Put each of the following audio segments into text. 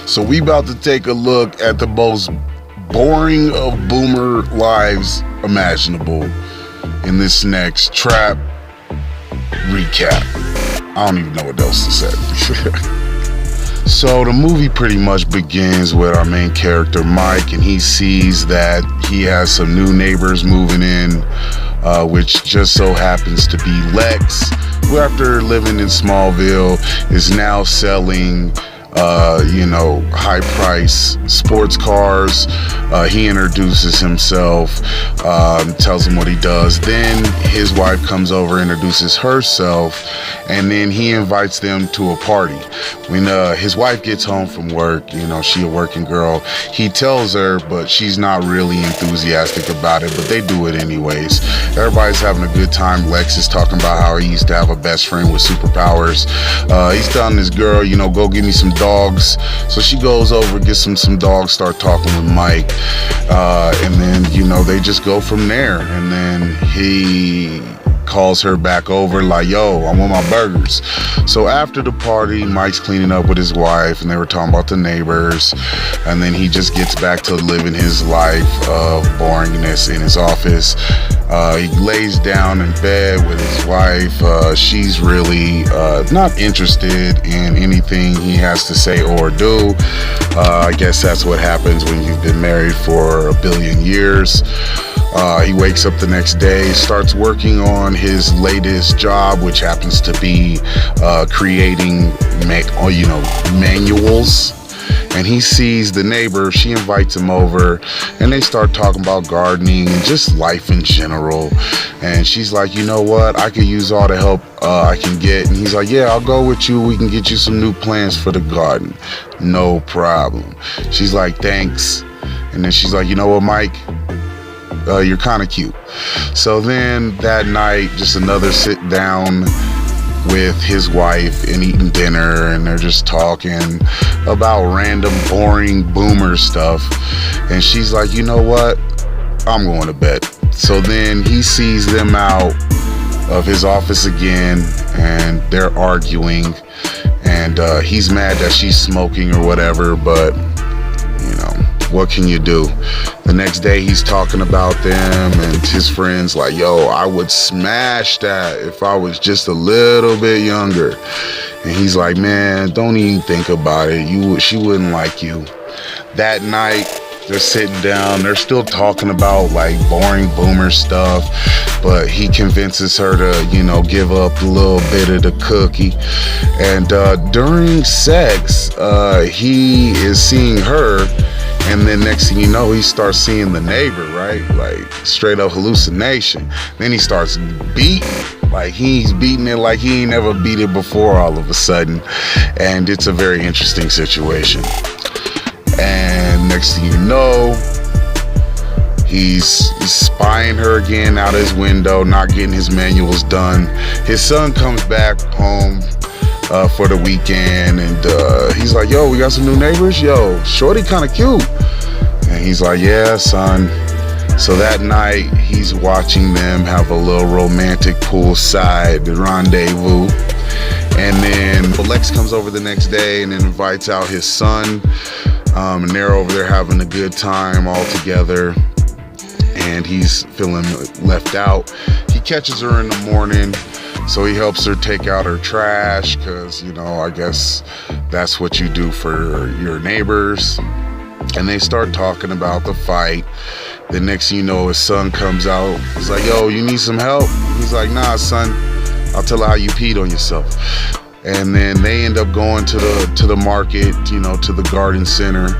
So we about to take a look at the most boring of boomer lives imaginable in this next trap recap. I don't even know what else to say. So the movie pretty much begins with our main character Mike, and he sees that he has some new neighbors moving in, which just so happens to be Lex, who after living in Smallville is now selling high price sports cars. He introduces himself, tells him what he does. Then his wife comes over, introduces herself, and then he invites them to a party. When his wife gets home from work, she a working girl, he tells her, but she's not really enthusiastic about it, but they do it anyways. Everybody's having a good time. Lex is talking about how he used to have a best friend with superpowers. He's telling this girl, go get me some dogs. So she goes over, gets some dogs, start talking with Mike, and then they just go from there. And then he calls her back over like, yo, I want my burgers. So after the party, Mike's cleaning up with his wife, and they were talking about the neighbors, and then he just gets back to living his life of boringness in his office. He lays down in bed with his wife. She's really not interested in anything he has to say or do. I guess that's what happens when you've been married for a billion years. He wakes up the next day, starts working on his latest job, which happens to be creating manuals. And he sees the neighbor, she invites him over, and they start talking about gardening and just life in general. And she's like, you know what, I could use all the help I can get. And he's like, yeah, I'll go with you. We can get you some new plants for the garden. No problem. She's like, thanks. And then she's like, you know what, Mike? You're kind of cute. So then that night, just another sit down with his wife and eating dinner, and they're just talking about random boring boomer stuff. And she's like, you know what, I'm going to bed. So then he sees them out of his office again, and they're arguing, and he's mad that she's smoking or whatever, but what can you do? The next day he's talking about them, and his friends like, yo, I would smash that if I was just a little bit younger. And he's like, man, don't even think about it. She wouldn't like you. That night they're sitting down, they're still talking about like boring boomer stuff, but he convinces her to give up a little bit of the cookie. And during sex, he is seeing her, and then next thing you know, he starts seeing the neighbor, right? Like straight up hallucination. Then he starts beating, like he's beating it like he ain't never beat it before all of a sudden. And it's a very interesting situation. And next thing you know, he's spying her again out his window, not getting his manuals done. His son comes back home for the weekend, and he's like, yo, we got some new neighbors. Yo, shorty kind of cute. And he's like, yeah, son. So that night he's watching them have a little romantic poolside rendezvous. And then Lex comes over the next day and then invites out his son, and they're over there having a good time all together, and he's feeling left out. He catches her in the morning, so he helps her take out her trash, because I guess that's what you do for your neighbors. And they start talking about the fight. The next thing you know, his son comes out. He's like, yo, you need some help? He's like, nah, son, I'll tell her how you peed on yourself. And then they end up going to the market, to the garden center,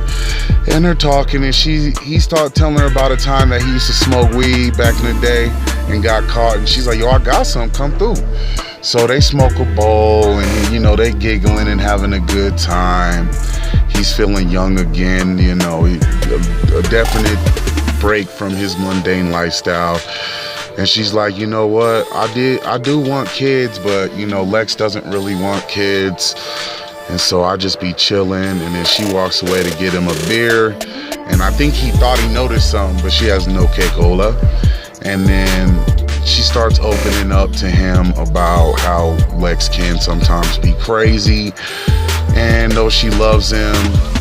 and they're talking, and he's telling her about a time that he used to smoke weed back in the day and got caught, and she's like, yo, I got some, come through. So they smoke a bowl, and they giggling and having a good time. He's feeling young again, a definite break from his mundane lifestyle. And she's like, you know what, I do want kids, but Lex doesn't really want kids, and so I just be chilling. And then she walks away to get him a beer, and I think he thought he noticed something, but she has no K-Cola. And then she starts opening up to him about how Lex can sometimes be crazy, And though she loves him,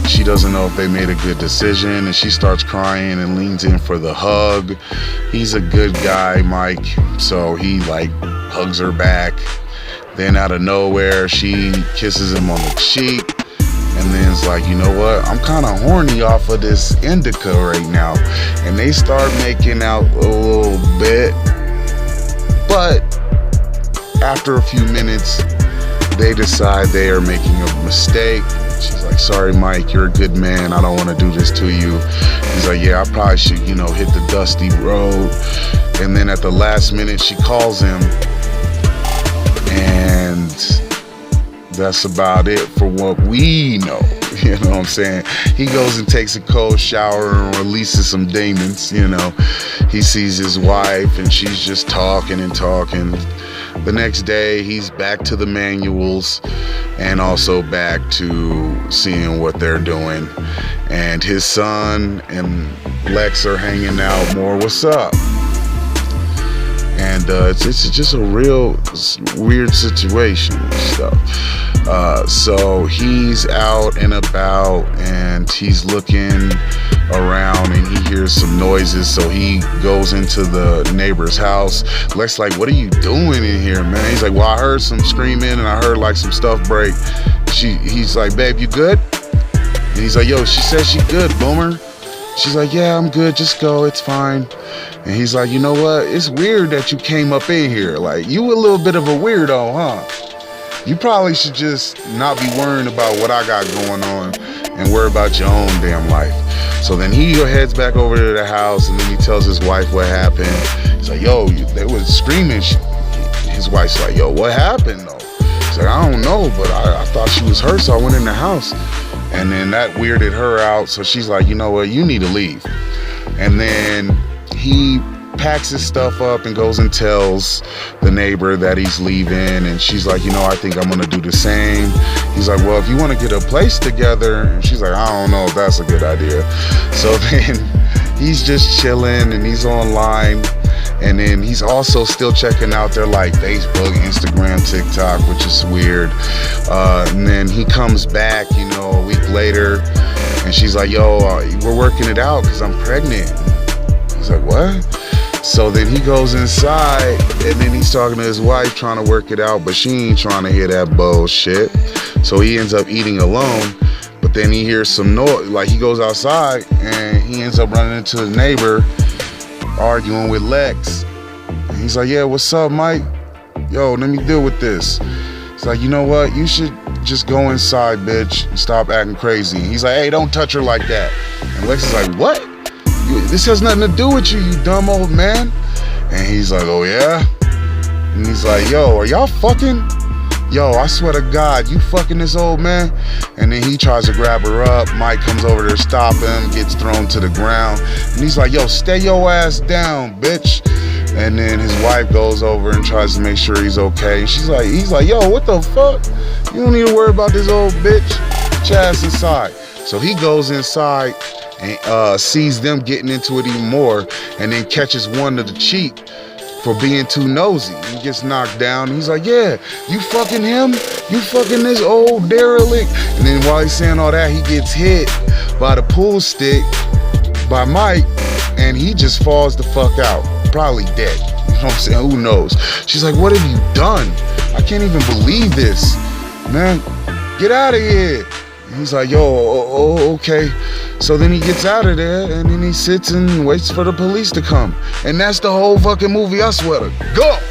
she doesn't know if they made a good decision, and she starts crying and leans in for the hug. He's a good guy, Mike, so he like hugs her back. Then out of nowhere, she kisses him on the cheek, and then it's like, you know what, I'm kind of horny off of this indica right now. And they start making out a little bit, but after a few minutes, they decide they are making a mistake. She's like, sorry, Mike, you're a good man. I don't want to do this to you. He's like, yeah, I probably should, hit the dusty road. And then at the last minute, she calls him. And that's about it for what we know. You know what I'm saying? He goes and takes a cold shower and releases some demons. He sees his wife and she's just talking and talking. The next day, he's back to the manuals and also back to seeing what they're doing. And his son and Lex are hanging out more. What's up? And it's just a real weird situation and stuff. So he's out and about and he's looking around and he hears some noises, so he goes into the neighbor's house. Lex like, what are you doing in here, man? He's like, well, I heard some screaming and I heard like some stuff break. He's like, babe, you good? And he's like, yo, she said she good, Boomer. She's like, yeah, I'm good, just go, it's fine. And he's like, you know what, it's weird that you came up in here. Like, you a little bit of a weirdo, huh? You probably should just not be worrying about what I got going on and worry about your own damn life. So then he heads back over to the house and then he tells his wife what happened. He's like, yo, they were screaming. His wife's like, yo, what happened though? He's like, I don't know, but I thought she was hurt, so I went in the house. And then that weirded her out, so she's like, you know what, you need to leave. And then he packs his stuff up and goes and tells the neighbor that he's leaving, and she's like, I think I'm gonna do the same. He's like, well, if you want to get a place together, and she's like, I don't know if that's a good idea. So then he's just chilling and he's online, and then he's also still checking out their like Facebook, Instagram, TikTok, which is weird. And then he comes back, a week later, and she's like, yo, we're working it out because I'm pregnant. He's like, what? So then he goes inside and then he's talking to his wife trying to work it out, but she ain't trying to hear that bullshit. So he ends up eating alone, but then he hears some noise. Like, he goes outside and he ends up running into the neighbor arguing with Lex. And he's like, yeah, what's up, Mike? Yo, let me deal with this. He's like, you know what? You should just go inside, bitch, and stop acting crazy. And he's like, hey, don't touch her like that. And Lex is like, what? This has nothing to do with you dumb old man. And he's like, oh yeah? And he's like, yo, are y'all fucking? Yo, I swear to God, you fucking this old man? And then he tries to grab her up. Mike comes over to stop him, gets thrown to the ground. And he's like, yo, stay your ass down, bitch. And then his wife goes over and tries to make sure he's okay. And he's like, yo, what the fuck? You don't need to worry about this old bitch. Get your ass inside. So he goes inside and sees them getting into it even more, and then catches one to the cheek for being too nosy. He gets knocked down. And he's like, yeah, you fucking him? You fucking this old derelict? And then while he's saying all that, he gets hit by the pool stick by Mike, and he just falls the fuck out. Probably dead. You know what I'm saying? Who knows? She's like, what have you done? I can't even believe this. Man, get out of here. And he's like, yo, okay. So then he gets out of there, and then he sits and waits for the police to come. And that's the whole fucking movie, I swear to God.